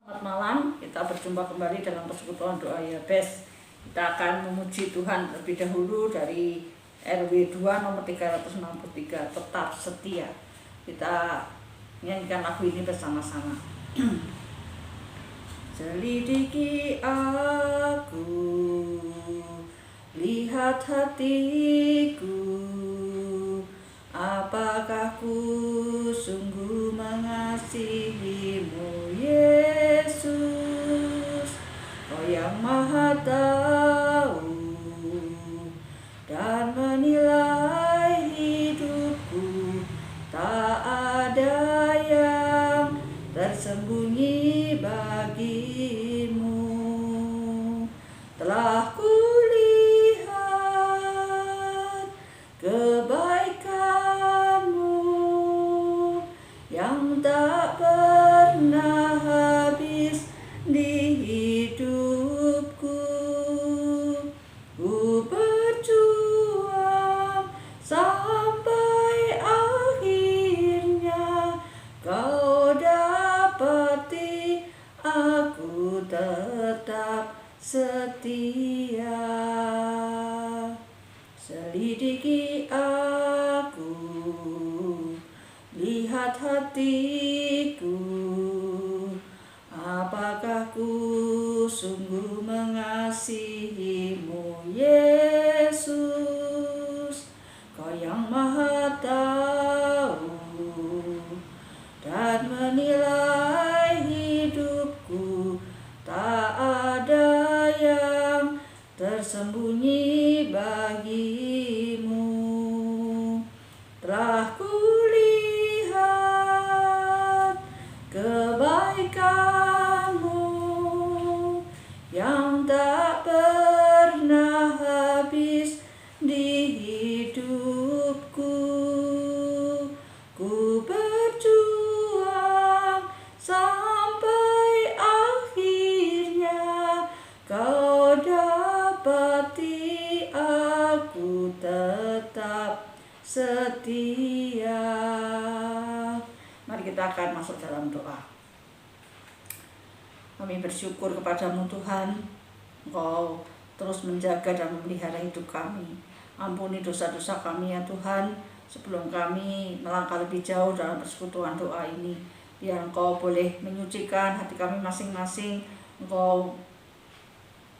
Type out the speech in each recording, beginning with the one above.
Selamat malam, kita berjumpa kembali dalam persekutuan doa Yabes. Kita akan memuji Tuhan terlebih dahulu dari RW 2 nomor 363, tetap setia. Kita nyanyikan lagu ini bersama-sama. Selidiki aku, lihat hatiku, apakah ku sungguh mengasihimu, Yesus, Kau yang Maha Tahu dan menilai hidupku. Tak ada yang tersembunyi bagimu. Telah kulihat kebaikanmu yang tak pernah habis di hidupku. Ku berjuang sampai akhirnya Kau dapati aku tetap setia. Selidiki aku, lihat hatiku, apakah ku sungguh mengasihimu, Yesus, Kau yang Maha Tahu dan menilai hidupku. Tak ada yang tersembunyi bagimu. Telah kulihat kebaikanmu yang tak pernah habis di hidupku. Ku berjuang sampai akhirnya Kau dapati aku tetap setia. Mari kita akan masuk dalam doa. Kami bersyukur kepadamu Tuhan, Engkau terus menjaga dan memelihara hidup kami. Ampuni dosa-dosa kami ya Tuhan, sebelum kami melangkah lebih jauh dalam persekutuan doa ini. Biar Engkau boleh menyucikan hati kami masing-masing. Engkau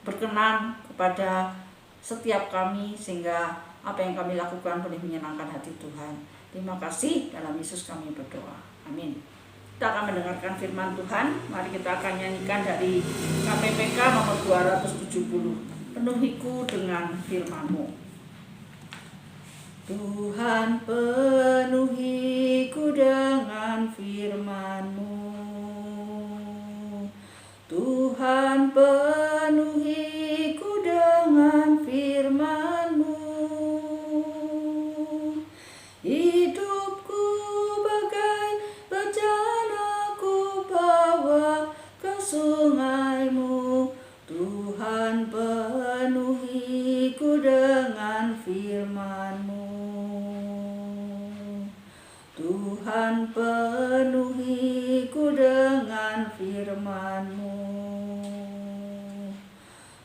berkenan kepada setiap kami sehingga apa yang kami lakukan boleh menyenangkan hati Tuhan. Terima kasih, dalam Yesus kami berdoa. Amin. Kita akan mendengarkan firman Tuhan. Mari kita akan nyanyikan dari KPPK nomor 270. Penuhiku dengan firman-Mu. Tuhan, penuhiku dengan firman-Mu. Tuhan, penuhiku dengan firman-Mu. Hidupku bagai bejana ku bawa ke sungai-Mu. Tuhan, penuhiku dengan firman-Mu. Tuhan, penuhiku dengan firman-Mu.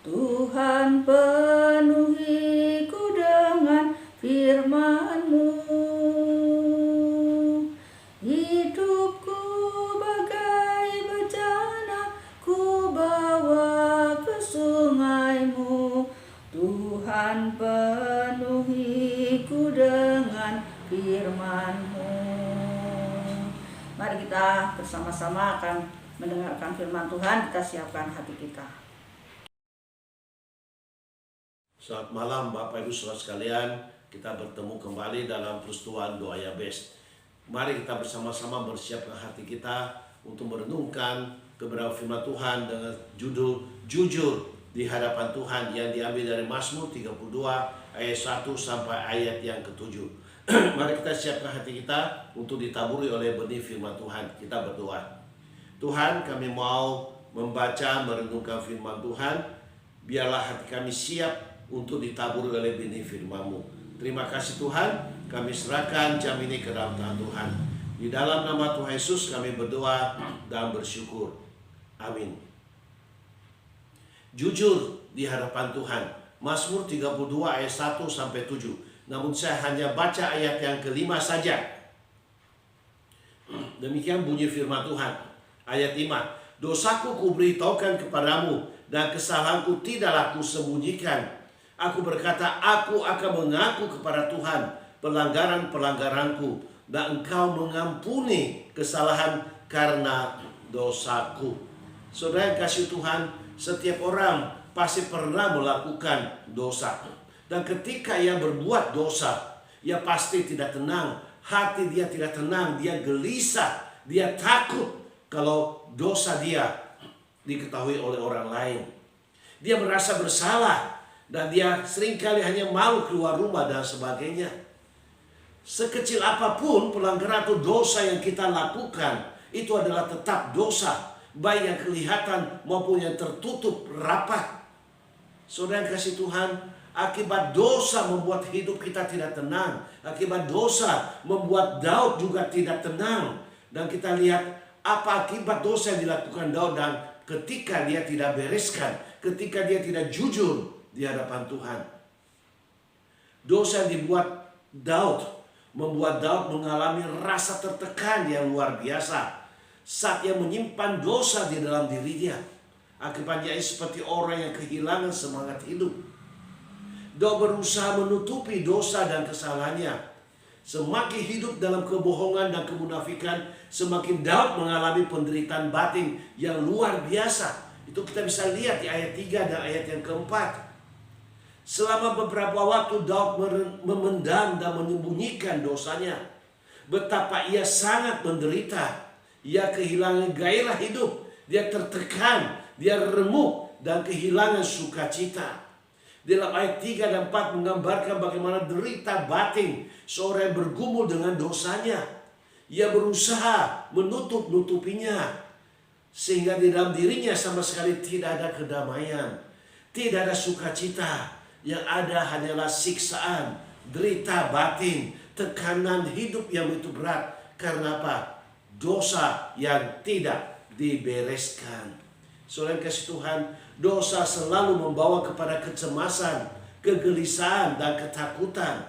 Tuhan, penuhiku dengan firman-Mu. Hidupku bagai bejana ku bawa ke sungai-Mu. Tuhan, penuhiku dengan firman-Mu. Mari kita bersama-sama akan mendengarkan firman Tuhan. Kita siapkan hati kita. Selamat malam Bapak Ibu Saudara sekalian. Kita bertemu kembali dalam persekutuan doa Yabes. Mari kita bersama-sama bersiapkan hati kita untuk merenungkan kebenaran firman Tuhan dengan judul Jujur di hadapan Tuhan yang diambil dari Mazmur 32 ayat 1 sampai ayat yang ke-7. Mari kita siapkan hati kita untuk ditaburi oleh benih firman Tuhan. Kita berdoa. Tuhan, kami mau membaca, merenungkan firman Tuhan. Biarlah hati kami siap untuk ditaburi oleh benih firman-Mu. Terima kasih Tuhan, kami serahkan jam ini ke dalam tangan Tuhan. Di dalam nama Tuhan Yesus kami berdoa dan bersyukur. Amin. Jujur di hadapan Tuhan. Mazmur 32 ayat 1 sampai 7. Namun saya hanya baca ayat yang kelima saja. Demikian bunyi firman Tuhan. Ayat 5. Dosaku kuberitahukan kepadamu, dan kesalahanku tidaklah kusembunyikan. Aku berkata, aku akan mengaku kepada Tuhan pelanggaran-pelanggaranku, dan Engkau mengampuni kesalahan karena dosaku. Saudara yang kasih Tuhan, setiap orang pasti pernah melakukan dosa. Dan ketika ia berbuat dosa, ia pasti tidak tenang. Hati dia tidak tenang, dia gelisah, dia takut kalau dosa dia diketahui oleh orang lain. Dia merasa bersalah dan dia seringkali hanya malu keluar rumah dan sebagainya. Sekecil apapun pelanggaran atau dosa yang kita lakukan, itu adalah tetap dosa, baik yang kelihatan maupun yang tertutup rapat. Saudara yang kasih Tuhan, akibat dosa membuat hidup kita tidak tenang. Akibat dosa membuat Daud juga tidak tenang. Dan kita lihat apa akibat dosa yang dilakukan Daud, dan ketika dia tidak bereskan, ketika dia tidak jujur di hadapan Tuhan. Dosa yang dibuat Daud membuat Daud mengalami rasa tertekan yang luar biasa saat ia menyimpan dosa di dalam dirinya. Akibatnya ia seperti orang yang kehilangan semangat hidup. Daud berusaha menutupi dosa dan kesalahannya. Semakin hidup dalam kebohongan dan kemunafikan, semakin Daud mengalami penderitaan batin yang luar biasa. Itu kita bisa lihat di ayat 3 dan ayat yang keempat. Selama beberapa waktu Daud memendam dan menyembunyikan dosanya. Betapa ia sangat menderita. Ia kehilangan gairah hidup. Dia tertekan, dia remuk dan kehilangan sukacita. Dalam ayat 3 dan 4 menggambarkan bagaimana derita batin seorang yang bergumul dengan dosanya. Ia berusaha menutup-nutupinya, sehingga di dalam dirinya sama sekali tidak ada kedamaian, tidak ada sukacita. Yang ada hanyalah siksaan, derita batin, tekanan hidup yang begitu berat. Karena apa? Dosa yang tidak dibereskan. Saudara yang kasih Tuhan, dosa selalu membawa kepada kecemasan, kegelisahan, dan ketakutan.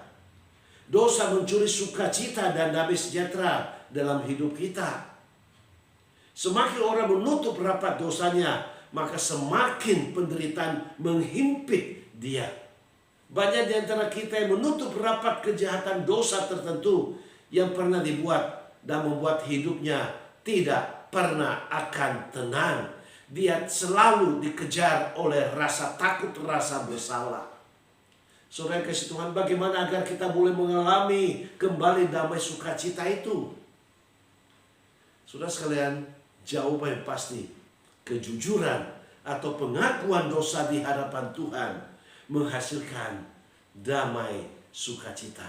Dosa mencuri sukacita dan damai sejahtera dalam hidup kita. Semakin orang menutup rapat dosanya, maka semakin penderitaan menghimpit dia. Banyak di antara kita yang menutup rapat kejahatan dosa tertentu yang pernah dibuat dan membuat hidupnya tidak pernah akan tenang. Dia selalu dikejar oleh rasa takut, rasa bersalah. Saudara yang kasih Tuhan, bagaimana agar kita boleh mengalami kembali damai sukacita itu? Saudara sekalian, jawaban yang pasti, kejujuran atau pengakuan dosa di hadapan Tuhan menghasilkan damai sukacita.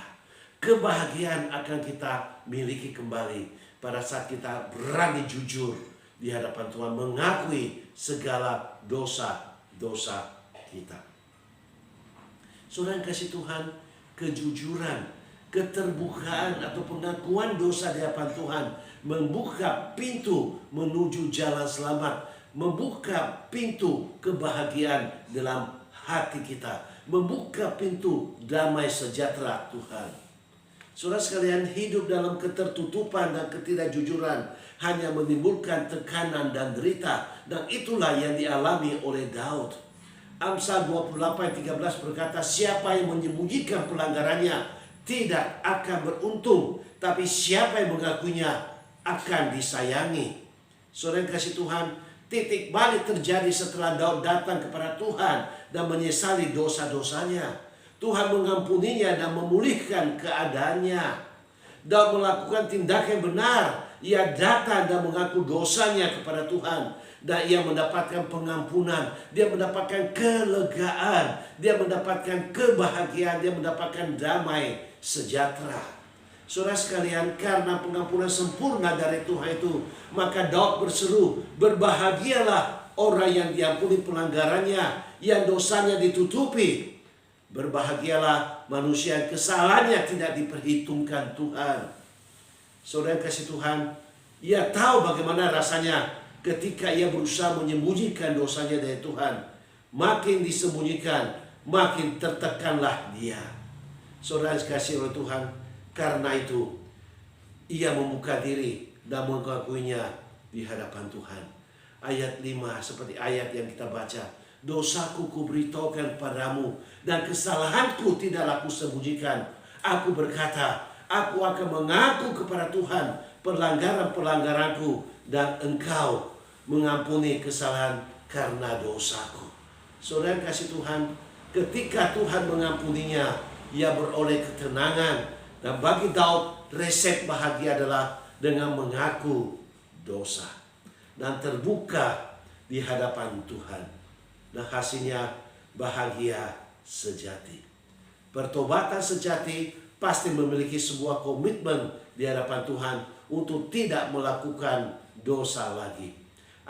Kebahagiaan akan kita miliki kembali pada saat kita berani jujur di hadapan Tuhan, mengakui segala dosa-dosa kita. Saudara yang kasih Tuhan, kejujuran, keterbukaan atau pengakuan dosa di hadapan Tuhan membuka pintu menuju jalan selamat, membuka pintu kebahagiaan dalam hati kita, membuka pintu damai sejahtera Tuhan. Saudara sekalian, hidup dalam ketertutupan dan ketidakjujuran hanya menimbulkan tekanan dan derita, dan itulah yang dialami oleh Daud. Amsal 28:13 berkata, siapa yang menyembunyikan pelanggarannya tidak akan beruntung, tapi siapa yang mengakuinya akan disayangi. Saudara yang kasih Tuhan, titik balik terjadi setelah Daud datang kepada Tuhan dan menyesali dosa-dosanya. Tuhan mengampuninya dan memulihkan keadaannya. Daud melakukan tindakan yang benar. Ia datang dan mengaku dosanya kepada Tuhan, dan ia mendapatkan pengampunan. Dia mendapatkan kelegaan, dia mendapatkan kebahagiaan, dia mendapatkan damai sejahtera. Saudara sekalian, karena pengampunan sempurna dari Tuhan itu, maka Daud berseru, berbahagialah orang yang diampuni pelanggarannya, yang dosanya ditutupi. Berbahagialah manusia yang kesalahannya tidak diperhitungkan Tuhan. Saudara yang kasih Tuhan, ia tahu bagaimana rasanya ketika ia berusaha menyembunyikan dosanya dari Tuhan, makin disembunyikan, makin tertekanlah dia. Saudara dikasihi oleh Tuhan, karena itu ia membuka diri dan mengakuinya di hadapan Tuhan. Ayat 5 seperti ayat yang kita baca. Dosaku kuberitahukan padamu dan kesalahanku tidaklah kusembunyikan. Aku berkata, aku akan mengaku kepada Tuhan pelanggaran-pelanggaranku, dan Engkau mengampuni kesalahan karena dosaku. Saudara kasih Tuhan, ketika Tuhan mengampuninya, ia beroleh ketenangan. Dan bagi Daud, resep bahagia adalah dengan mengaku dosa dan terbuka di hadapan Tuhan. Dan hasilnya bahagia sejati. Pertobatan sejati pasti memiliki sebuah komitmen di hadapan Tuhan untuk tidak melakukan dosa lagi.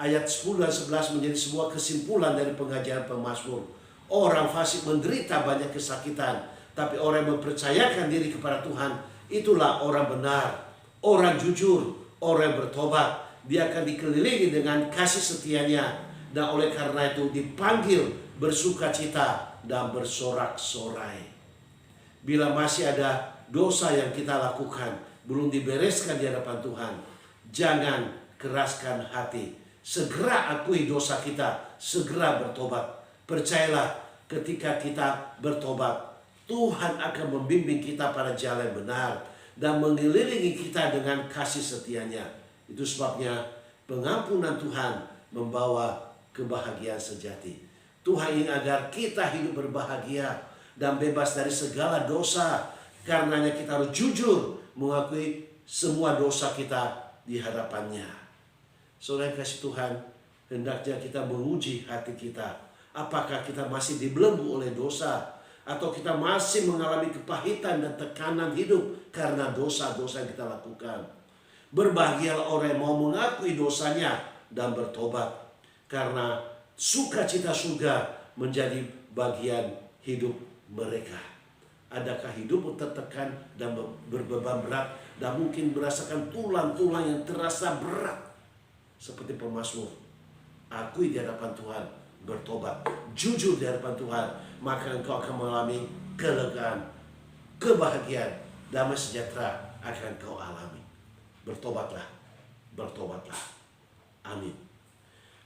Ayat 10 dan 11 menjadi sebuah kesimpulan dari pengajaran pemazmur. Orang fasik menderita banyak kesakitan, tapi orang yang mempercayakan diri kepada Tuhan, itulah orang benar, orang jujur, orang yang bertobat. Dia akan dikelilingi dengan kasih setianya, dan oleh karena itu dipanggil bersukacita dan bersorak-sorai. Bila masih ada dosa yang kita lakukan belum dibereskan di hadapan Tuhan, jangan keraskan hati. Segera akui dosa kita, segera bertobat. Percayalah, ketika kita bertobat, Tuhan akan membimbing kita pada jalan yang benar dan mengelilingi kita dengan kasih setianya. Itu sebabnya pengampunan Tuhan membawa kebahagiaan sejati. Tuhan ingin agar kita hidup berbahagia dan bebas dari segala dosa. Karenanya kita harus jujur mengakui semua dosa kita di hadapannya. Saudara kasih Tuhan, hendaknya kita menguji hati kita. Apakah kita masih dibelenggu oleh dosa, atau kita masih mengalami kepahitan dan tekanan hidup karena dosa-dosa yang kita lakukan. Berbahagialah orang yang mau mengakui dosanya dan bertobat, karena sukacita surga menjadi bagian hidup mereka. Adakah hidupmu tertekan dan berbeban berat dan mungkin merasakan tulang-tulang yang terasa berat? Seperti pemazmur, akui di hadapan Tuhan, bertobat, jujur di hadapan Tuhan, maka engkau akan mengalami kelegaan, kebahagiaan, damai sejahtera akan kau alami. Bertobatlah, bertobatlah. Amin.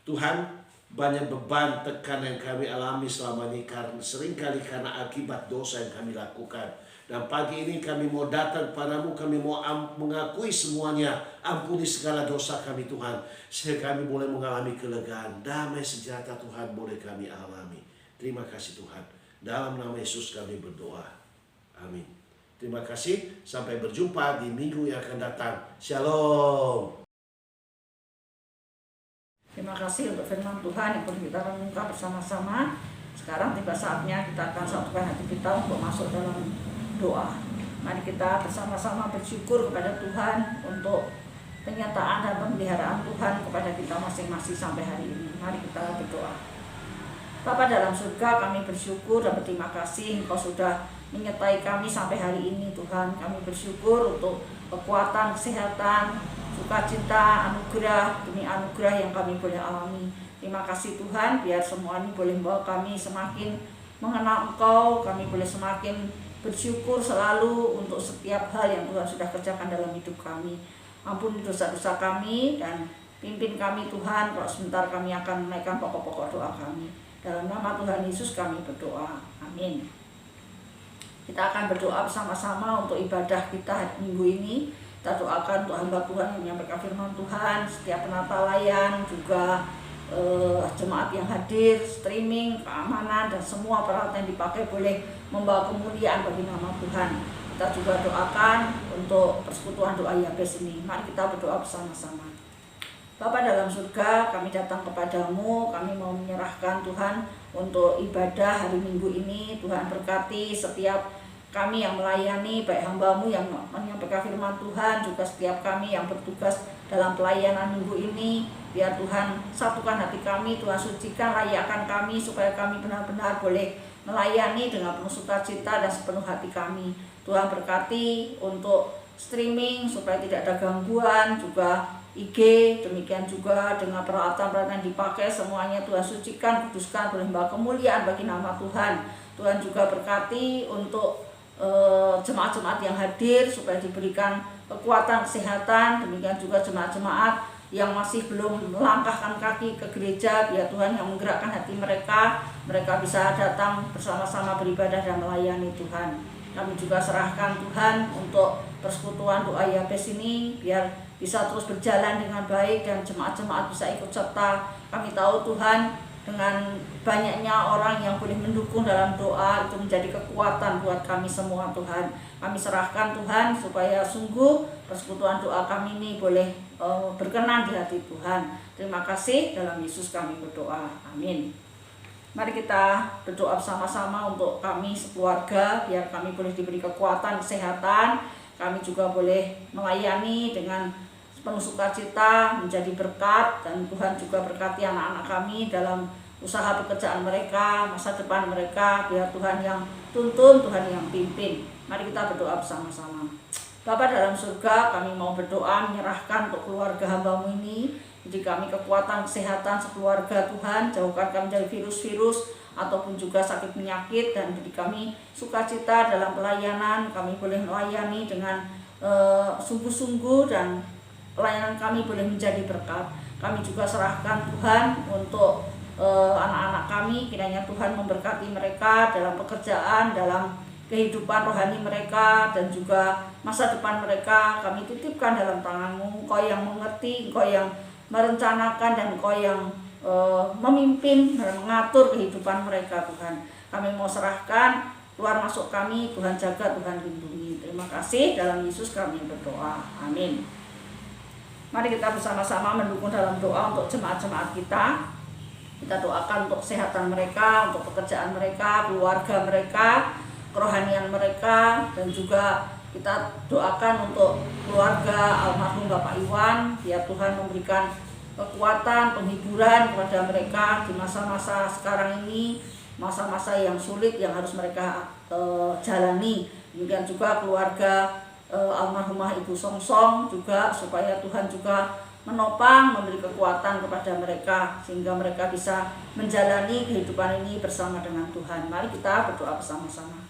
Tuhan, banyak beban tekanan yang kami alami selama ini seringkali karena akibat dosa yang kami lakukan. Dan pagi ini kami mau datang kepadamu, kami mau mengakui semuanya. Ampuni segala dosa kami Tuhan, sehingga kami boleh mengalami kelegaan, damai sejahtera Tuhan boleh kami alami. Terima kasih Tuhan. Dalam nama Yesus kami berdoa. Amin. Terima kasih. Sampai berjumpa di minggu yang akan datang. Shalom. Terima kasih untuk firman Tuhan yang boleh kita renungkan bersama-sama. Sekarang tiba saatnya kita akan satukan hati kita untuk masuk dalam doa. Mari kita bersama-sama bersyukur kepada Tuhan untuk penyataan dan pemeliharaan Tuhan kepada kita masing-masing sampai hari ini. Mari kita berdoa. Bapa dalam surga, kami bersyukur dan berterima kasih Engkau sudah menyertai kami sampai hari ini Tuhan. Kami bersyukur untuk kekuatan, kesehatan, sukacita, anugerah demi anugerah yang kami boleh alami. Terima kasih Tuhan, biar semua ini boleh membawa kami semakin mengenal Engkau. Kami boleh semakin bersyukur selalu untuk setiap hal yang Tuhan sudah kerjakan dalam hidup kami. Ampuni dosa-dosa kami dan pimpin kami Tuhan. Kalau sebentar kami akan menaikkan pokok-pokok doa kami. Dalam nama Tuhan Yesus kami berdoa. Amin. Kita akan berdoa bersama-sama untuk ibadah kita minggu ini. Kita doakan untuk hamba Tuhan yang menyampaikan firman Tuhan, setiap penata layan, juga jemaat yang hadir, streaming, keamanan, dan semua peralatan yang dipakai boleh membawa kemuliaan bagi nama Tuhan. Kita juga doakan untuk persekutuan doa Yabes ini. Mari kita berdoa bersama-sama. Bapa dalam surga, kami datang kepadamu, kami mau menyerahkan Tuhan untuk ibadah hari Minggu ini. Tuhan berkati setiap kami yang melayani, baik hamba-Mu yang menyampaikan firman Tuhan, juga setiap kami yang bertugas dalam pelayanan minggu ini. Biar Tuhan satukan hati kami, Tuhan sucikan, layakan kami, supaya kami benar-benar boleh melayani dengan penuh sukacita dan sepenuh hati kami. Tuhan berkati untuk streaming, supaya tidak ada gangguan, juga IG, demikian juga dengan peralatan-peralatan yang dipakai semuanya Tuhan sucikan, kuduskan, berlimpah kemuliaan bagi nama Tuhan. Tuhan juga berkati untuk jemaat-jemaat yang hadir supaya diberikan kekuatan, kesehatan, demikian juga jemaat-jemaat yang masih belum melangkahkan kaki ke gereja, biar Tuhan yang menggerakkan hati mereka bisa datang bersama-sama beribadah dan melayani Tuhan. Kami juga serahkan Tuhan untuk persekutuan doa YABES ini biar bisa terus berjalan dengan baik dan jemaat-jemaat bisa ikut serta. Kami tahu Tuhan, dengan banyaknya orang yang boleh mendukung dalam doa itu menjadi kekuatan buat kami semua Tuhan. Kami serahkan Tuhan supaya sungguh persekutuan doa kami ini boleh berkenan di hati Tuhan. Terima kasih, dalam Yesus kami berdoa. Amin. Mari kita berdoa bersama-sama untuk kami sekeluarga, biar kami boleh diberi kekuatan, kesehatan. Kami juga boleh melayani dengan penuh sukacita, menjadi berkat, dan Tuhan juga berkati anak-anak kami dalam usaha pekerjaan mereka, masa depan mereka, biar Tuhan yang tuntun, Tuhan yang pimpin. Mari kita berdoa bersama-sama. Bapa dalam surga, kami mau berdoa menyerahkan untuk keluarga hamba-Mu ini. Jadi kami kekuatan, kesehatan sekeluarga Tuhan, jauhkan kami dari virus-virus ataupun juga sakit penyakit, dan beri kami sukacita dalam pelayanan. Kami boleh melayani dengan sungguh-sungguh dan pelayanan kami boleh menjadi berkat. Kami juga serahkan Tuhan untuk anak-anak kami, kiranya Tuhan memberkati mereka dalam pekerjaan, dalam kehidupan rohani mereka, dan juga masa depan mereka. Kami titipkan dalam tangan-Mu. Engkau yang mengerti, Engkau yang merencanakan, dan Engkau yang memimpin dan mengatur kehidupan mereka Tuhan. Kami mau serahkan keluar masuk kami, Tuhan jaga, Tuhan lindungi. Terima kasih, dalam Yesus kami berdoa. Amin. Mari kita bersama-sama mendukung dalam doa untuk jemaat-jemaat kita. Kita doakan untuk kesehatan mereka, untuk pekerjaan mereka, keluarga mereka, kerohanian mereka, dan juga kita doakan untuk keluarga almarhum Bapak Iwan, biar Tuhan memberikan kekuatan, penghiburan kepada mereka di masa-masa sekarang ini, masa-masa yang sulit yang harus mereka jalani. Demikian juga keluarga almarhumah Ibu Songsong juga, supaya Tuhan juga menopang, memberi kekuatan kepada mereka sehingga mereka bisa menjalani kehidupan ini bersama dengan Tuhan. Mari kita berdoa bersama-sama.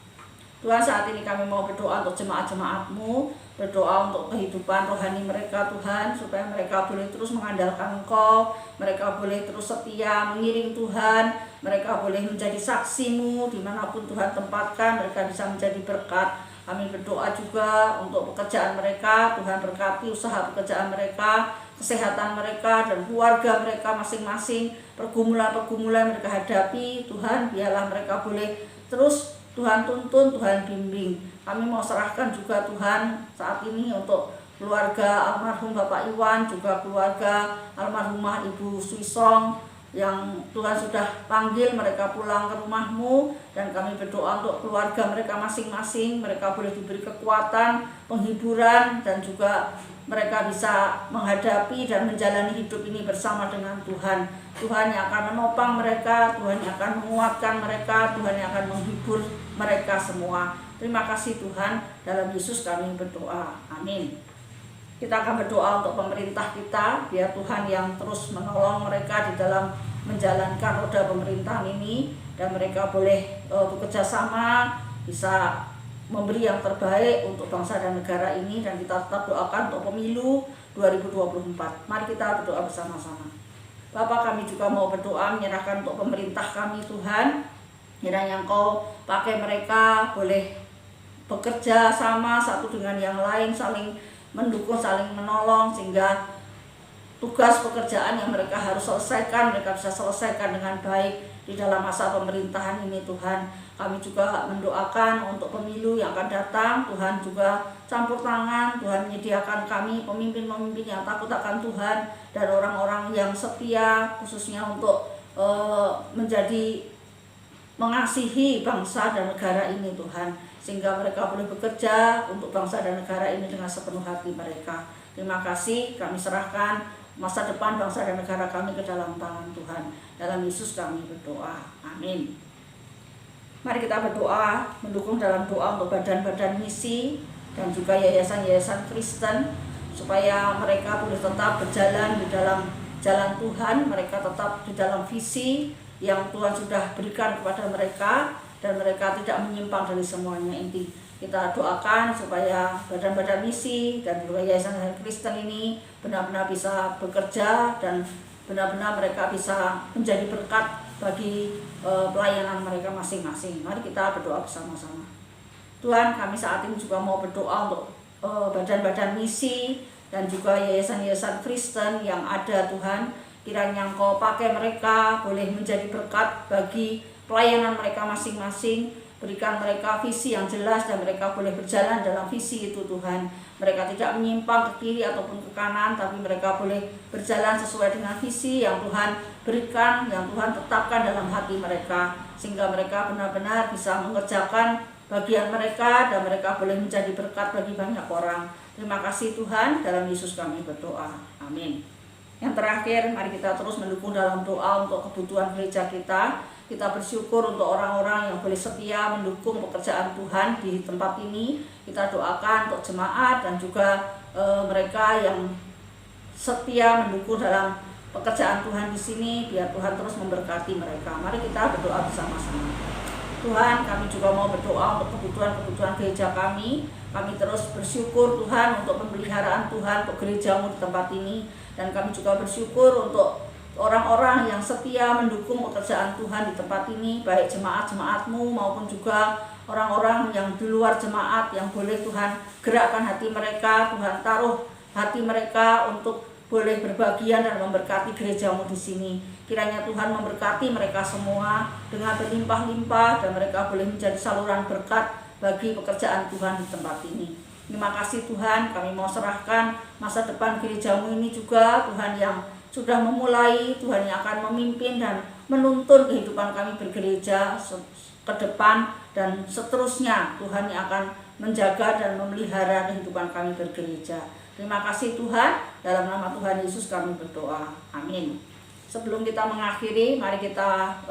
Tuhan, saat ini kami mau berdoa untuk jemaat-jemaat-Mu, berdoa untuk kehidupan rohani mereka Tuhan, supaya mereka boleh terus mengandalkan Engkau, mereka boleh terus setia mengiring Tuhan, mereka boleh menjadi saksi-Mu dimanapun Tuhan tempatkan, mereka bisa menjadi berkat. Kami berdoa juga untuk pekerjaan mereka, Tuhan berkati usaha pekerjaan mereka, kesehatan mereka dan keluarga mereka masing-masing, pergumulan-pergumulan mereka hadapi, Tuhan biarlah mereka boleh terus Tuhan tuntun, Tuhan bimbing. Kami mau serahkan juga Tuhan saat ini untuk keluarga almarhum Bapak Iwan, juga keluarga almarhumah Ibu Suisong, yang Tuhan sudah panggil mereka pulang ke rumah-Mu, dan kami berdoa untuk keluarga mereka masing-masing, mereka boleh diberi kekuatan, penghiburan, dan juga mereka bisa menghadapi dan menjalani hidup ini bersama dengan Tuhan. Tuhan yang akan menopang mereka, Tuhan yang akan menguatkan mereka, Tuhan yang akan menghibur mereka semua. Terima kasih Tuhan, dalam Yesus kami berdoa. Amin. Kita akan berdoa untuk pemerintah kita, biar Tuhan yang terus menolong mereka di dalam menjalankan roda pemerintahan ini, dan mereka boleh bekerja sama, bisa memberi yang terbaik untuk bangsa dan negara ini, dan kita tetap doakan untuk pemilu 2024. Mari kita berdoa bersama-sama. Bapa, kami juga mau berdoa menyerahkan untuk pemerintah kami Tuhan, kiranya Engkau pakai mereka boleh bekerja sama satu dengan yang lain, saling mendukung, saling menolong, sehingga tugas pekerjaan yang mereka harus selesaikan, mereka bisa selesaikan dengan baik di dalam masa pemerintahan ini Tuhan. Kami juga mendoakan untuk pemilu yang akan datang, Tuhan juga campur tangan, Tuhan menyediakan kami pemimpin-pemimpin yang takut akan Tuhan, dan orang-orang yang setia, khususnya untuk menjadi mengasihi bangsa dan negara ini Tuhan, sehingga mereka boleh bekerja untuk bangsa dan negara ini dengan sepenuh hati mereka. Terima kasih, kami serahkan masa depan bangsa dan negara kami ke dalam tangan Tuhan. Dalam Yesus kami berdoa. Amin. Mari kita berdoa, mendukung dalam doa untuk badan-badan misi dan juga yayasan-yayasan Kristen, supaya mereka boleh tetap berjalan di dalam jalan Tuhan, mereka tetap di dalam visi yang Tuhan sudah berikan kepada mereka, dan mereka tidak menyimpang dari semuanya. Inti kita doakan supaya badan-badan misi dan juga Yayasan Kristen ini benar-benar bisa bekerja dan benar-benar mereka bisa menjadi berkat bagi pelayanan mereka masing-masing. Mari kita berdoa bersama-sama. Tuhan, kami saat ini juga mau berdoa untuk badan-badan misi dan juga yayasan-yayasan Kristen yang ada. Tuhan, kiranya Engkau pakai mereka boleh menjadi berkat bagi pelayanan mereka masing-masing. Berikan mereka visi yang jelas dan mereka boleh berjalan dalam visi itu Tuhan. Mereka tidak menyimpang ke kiri ataupun ke kanan, tapi mereka boleh berjalan sesuai dengan visi yang Tuhan berikan, yang Tuhan tetapkan dalam hati mereka, sehingga mereka benar-benar bisa mengerjakan bagian mereka dan mereka boleh menjadi berkat bagi banyak orang. Terima kasih Tuhan, dalam Yesus kami berdoa. Amin. Yang terakhir, mari kita terus mendukung dalam doa untuk kebutuhan gereja kita. Kita bersyukur untuk orang-orang yang boleh setia mendukung pekerjaan Tuhan di tempat ini. Kita doakan untuk jemaat dan juga mereka yang setia mendukung dalam pekerjaan Tuhan di sini. Biar Tuhan terus memberkati mereka. Mari kita berdoa bersama-sama. Tuhan, kami juga mau berdoa untuk kebutuhan-kebutuhan gereja kami. Kami terus bersyukur Tuhan untuk pemeliharaan Tuhan untuk gerejamu di tempat ini. Dan kami juga bersyukur untuk orang-orang yang setia mendukung pekerjaan Tuhan di tempat ini, baik jemaat-jemaatmu maupun juga orang-orang yang di luar jemaat yang boleh Tuhan gerakkan hati mereka, Tuhan taruh hati mereka untuk boleh berbagian dan memberkati gerejamu di sini. Kiranya Tuhan memberkati mereka semua dengan berlimpah-limpah dan mereka boleh menjadi saluran berkat bagi pekerjaan Tuhan di tempat ini. Terima kasih Tuhan, kami mau serahkan masa depan gerejamu ini juga, Tuhan yang sudah memulai, Tuhan yang akan memimpin dan menuntun kehidupan kami bergereja ke depan dan seterusnya. Tuhan yang akan menjaga dan memelihara kehidupan kami bergereja. Terima kasih Tuhan, dalam nama Tuhan Yesus kami berdoa. Amin. Sebelum kita mengakhiri, mari kita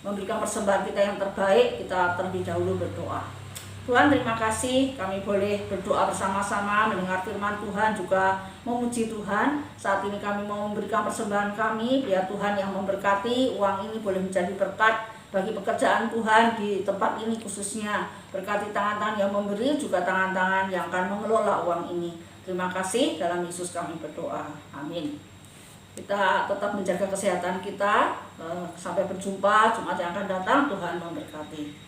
memberikan persembahan kita yang terbaik. Kita terlebih dahulu berdoa. Tuhan, terima kasih kami boleh berdoa bersama-sama, mendengar firman Tuhan, juga memuji Tuhan. Saat ini kami mau memberikan persembahan kami, biar Tuhan yang memberkati. Uang ini boleh menjadi berkat bagi pekerjaan Tuhan di tempat ini khususnya. Berkati tangan-tangan yang memberi, juga tangan-tangan yang akan mengelola uang ini. Terima kasih, dalam Yesus kami berdoa. Amin. Kita tetap menjaga kesehatan kita. Sampai berjumpa Jumat yang akan datang. Tuhan memberkati.